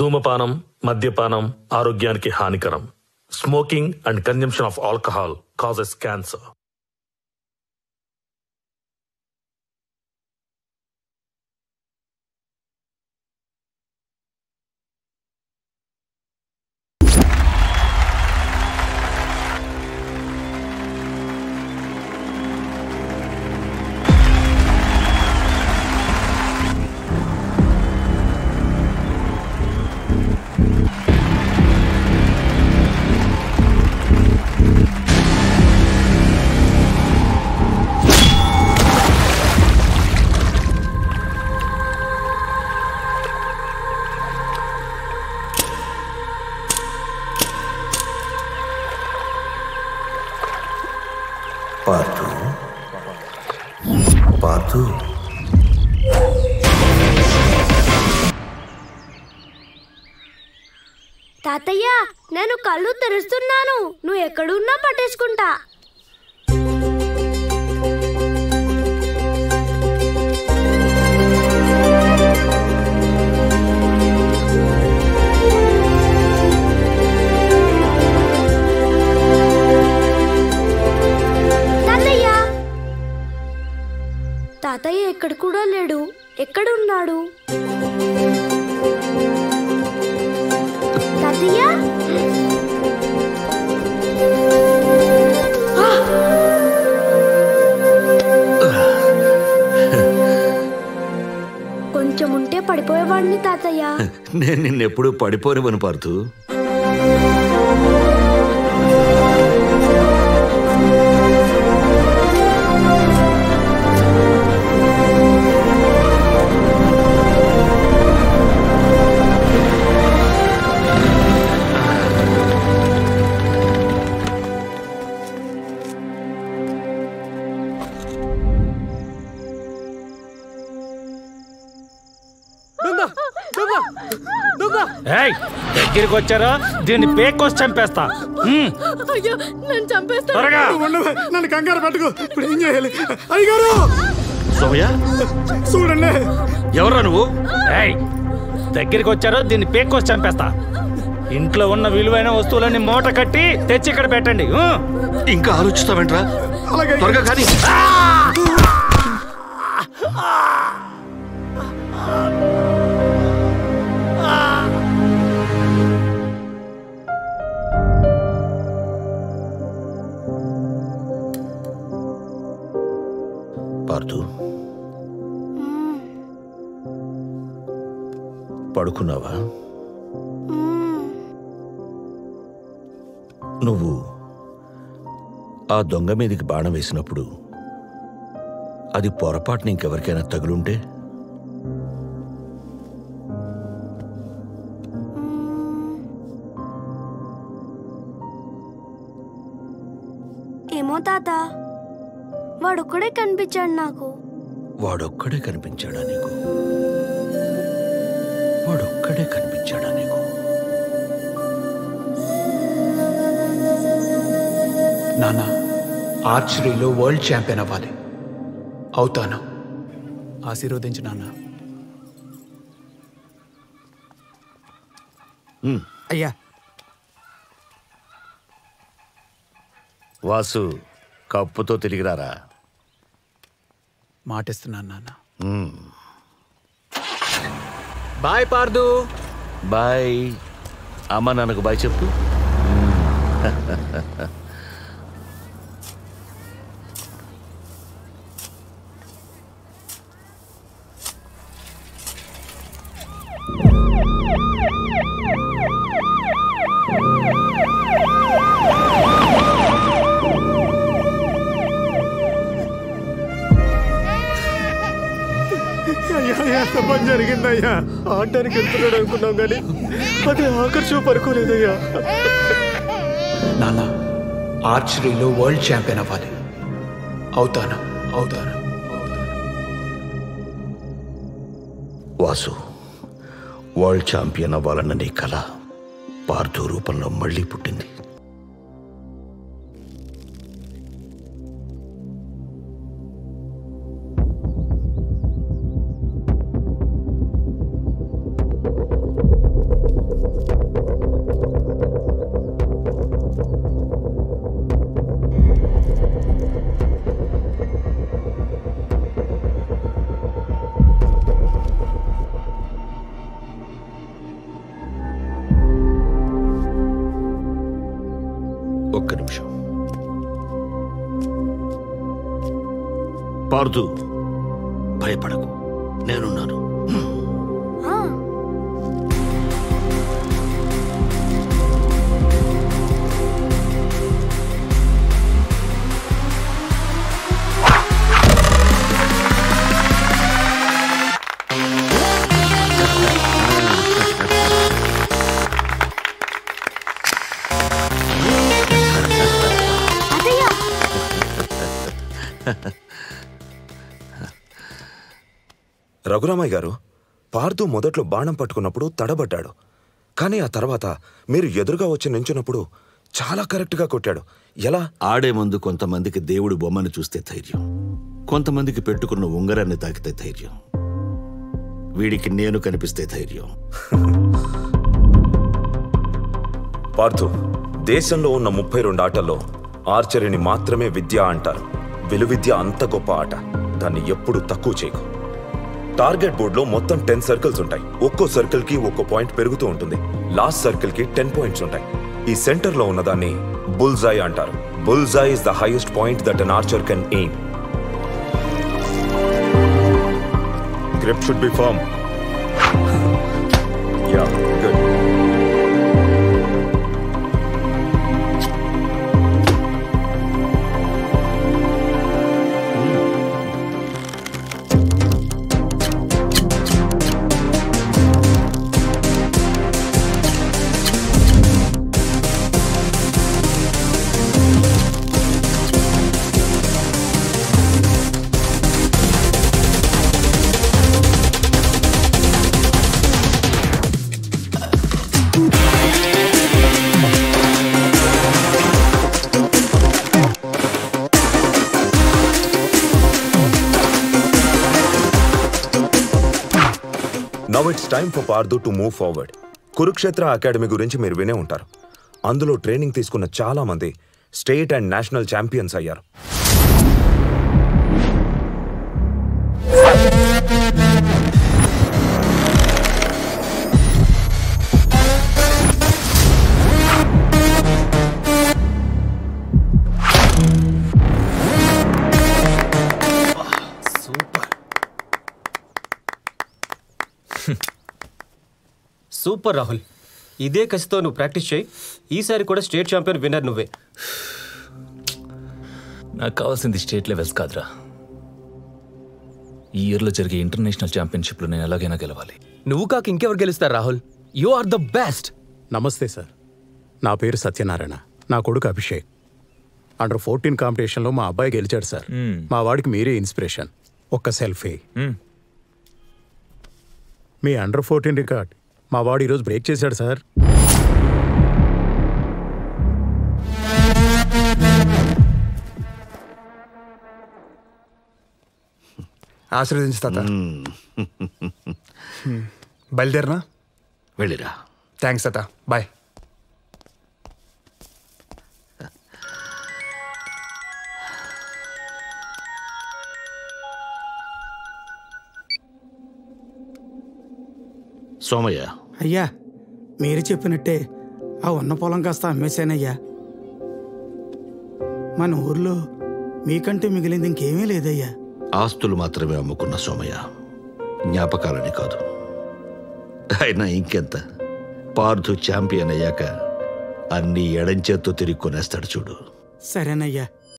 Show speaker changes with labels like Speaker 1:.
Speaker 1: ధూమపానం, మద్యపానం ఆరోగ్యానికి హానికరం. Smoking and consumption of alcohol causes cancer.
Speaker 2: Partha,
Speaker 3: తాతయ్య, నేను కళ్ళు తెరుస్తున్నాను. నువ్వు ఎక్కడున్నా పట్టేసుకుంటా. తాతయ్య ఎక్కడ కూడా లేడు. ఎక్కడున్నాడు తాతయ్య? కొంచెం ఉంటే పడిపోయేవాడిని తాతయ్య.
Speaker 2: నేను నిన్నెప్పుడు పడిపోనివను పార్థు.
Speaker 4: దగ్గరికి వచ్చారా దీన్ని పేకోసి చంపేస్తా.
Speaker 5: నన్ను కంగారు పట్టుకో. ఇప్పుడు ఏం చేయాలి అయ్యగారు?
Speaker 2: సోమయ్య,
Speaker 5: చూడండి.
Speaker 2: ఎవరా నువ్వు?
Speaker 4: దగ్గరికి వచ్చారో దీన్ని పేకోసి చంపేస్తా. ఇంట్లో ఉన్న విలువైన వస్తువులన్నీ మూట కట్టి తెచ్చి ఇక్కడ పెట్టండి.
Speaker 2: ఇంకా ఆలోచిస్తావేంట్రా? త్వరగా కానీ. పార్థు, పడుకున్నావా? నువ్వు ఆ దొంగ మీదకి బాణం వేసినప్పుడు అది పొరపాటున ఇంకెవరికైనా తగులుంటే?
Speaker 3: ఏమో తాత, వాడొక్కడే కనిపించాడు నాకు.
Speaker 2: వాడొక్కడే కనిపించాడా నీకు? వాడొక్కడే కనిపించాడా నీకు?
Speaker 5: నాన్న, ఆర్చరీలో వరల్డ్ ఛాంపియన్ అవ్వాలి. అవుతాను. ఆశీర్వదించు నాన్న.
Speaker 6: అయ్యా.
Speaker 2: వాసు, కప్పుతో తిరిగిరారా.
Speaker 5: మాటిస్తున్నాను నాన్న.
Speaker 6: బాయ్ పార్దు.
Speaker 2: బాయ్. అమ్మ నాన్నకు బాయ్ చెప్పు.
Speaker 5: ఎంత పని జరిగిందయ్యా? ఆడటానికి వెళ్తున్నాడు అనుకున్నాం కానీ అది ఆకర్షణ పరుకోలేదయ్యా. నాన్న, ఆర్చరీలో వరల్డ్ ఛాంపియన్ అవ్వాలి. అవుతాను.
Speaker 2: వాసు, వరల్డ్ ఛాంపియన్ అవ్వాలన్న నీ కళ పార్థు రూపంలో మళ్ళీ పుట్టింది. ఒక్క నిమిషం. పార్దు, భయపడకు, నేనున్నాను.
Speaker 7: రఘురామయ్య గారు, పార్దు మొదట్లో బాణం పట్టుకున్నప్పుడు తడబడ్డాడు. కానీ ఆ తర్వాత మీరు ఎదురుగా వచ్చి నించున్నప్పుడు చాలా కరెక్ట్గా కొట్టాడు. ఎలా?
Speaker 2: ఆడే ముందు కొంతమందికి దేవుడి బొమ్మను చూస్తే ధైర్యం, కొంతమందికి పెట్టుకున్న ఉంగరాన్ని తాకితే ధైర్యం. వీడికి నేను కనిపిస్తే ధైర్యం.
Speaker 7: పార్థు, దేశంలో ఉన్న 32 ఆటల్లో ఆర్చరీని మాత్రమే విద్య అంటారు. విలువిద్య అంత గొప్ప ఆట, దాన్ని ఎప్పుడు తక్కువ చేయకు. టార్గెట్ బోర్డులో మొత్తం 10 సర్కిల్స్ ఉంటాయి. ఒక్కో సర్కిల్ కి ఒక్కో పాయింట్ పెరుగుతూ ఉంటుంది. లాస్ట్ సర్కిల్ కి 10 పాయింట్స్ ఉంటాయి. ఈ సెంటర్ లో ఉన్నదాన్ని బుల్జై అంటారు. Bullseye is the highest point that an archer can aim. Grip should be firm. Yeah, good. Now it's time for Pardu to move forward. Kurukshetra academy గురించి మీరు వినే ఉంటారు. అందులో ట్రైనింగ్ తీసుకున్న చాలా మంది స్టేట్ అండ్ నేషనల్ ఛాంపియన్స్ అయ్యారు.
Speaker 5: సూపర్ రాహుల్, ఇదే కసితో నువ్వు ప్రాక్టీస్ చేయి. ఈసారి కూడా స్టేట్ ఛాంపియన్ విన్నర్ నువ్వే.
Speaker 8: నాకు కావాల్సింది స్టేట్ లెవెల్స్ కాదురా, ఈ ఇయర్లో జరిగే ఇంటర్నేషనల్ ఛాంపియన్షిప్లో నేను ఎలాగైనా గెలవాలి.
Speaker 6: నువ్వు కాక ఇంకెవరు గెలుస్తారు Rahul? You are the best.
Speaker 9: నమస్తే సార్, నా పేరు సత్యనారాయణ. నా కొడుకు అభిషేక్. అండర్ 14 కాంపిటీషన్లో మా అబ్బాయి గెలిచాడు సార్. మా వాడికి మీరే ఇన్స్పిరేషన్. ఒక్క సెల్ఫీ. మీ అండర్ 14 రికార్డ్ మా వాడు ఈరోజు బ్రేక్ చేశాడు సార్.
Speaker 6: ఆశీర్వదించు తాత. బయలుదేరనా?
Speaker 2: వెళ్ళిరా.
Speaker 6: థ్యాంక్స్ తాత, బాయ్.
Speaker 2: సోమయ్య,
Speaker 10: అయ్యా మీరు చెప్పినట్టే ఆ ఉన్న పొలం కాస్త అమ్మేశానయ్యా. మన ఊర్లో మీకంటే మిగిలింది ఇంకేమీ లేదయ్యా.
Speaker 2: ఆస్తులు మాత్రమే అమ్ముకున్న సోమయ్య, జ్ఞాపకాలని కాదు. అయినా ఇంకెంత, పార్థు ఛాంపియన్ అయ్యాక అన్ని ఎడంచేత్తో తిరిగి కొనేస్తాడు చూడు.
Speaker 10: సరేనయ్యా.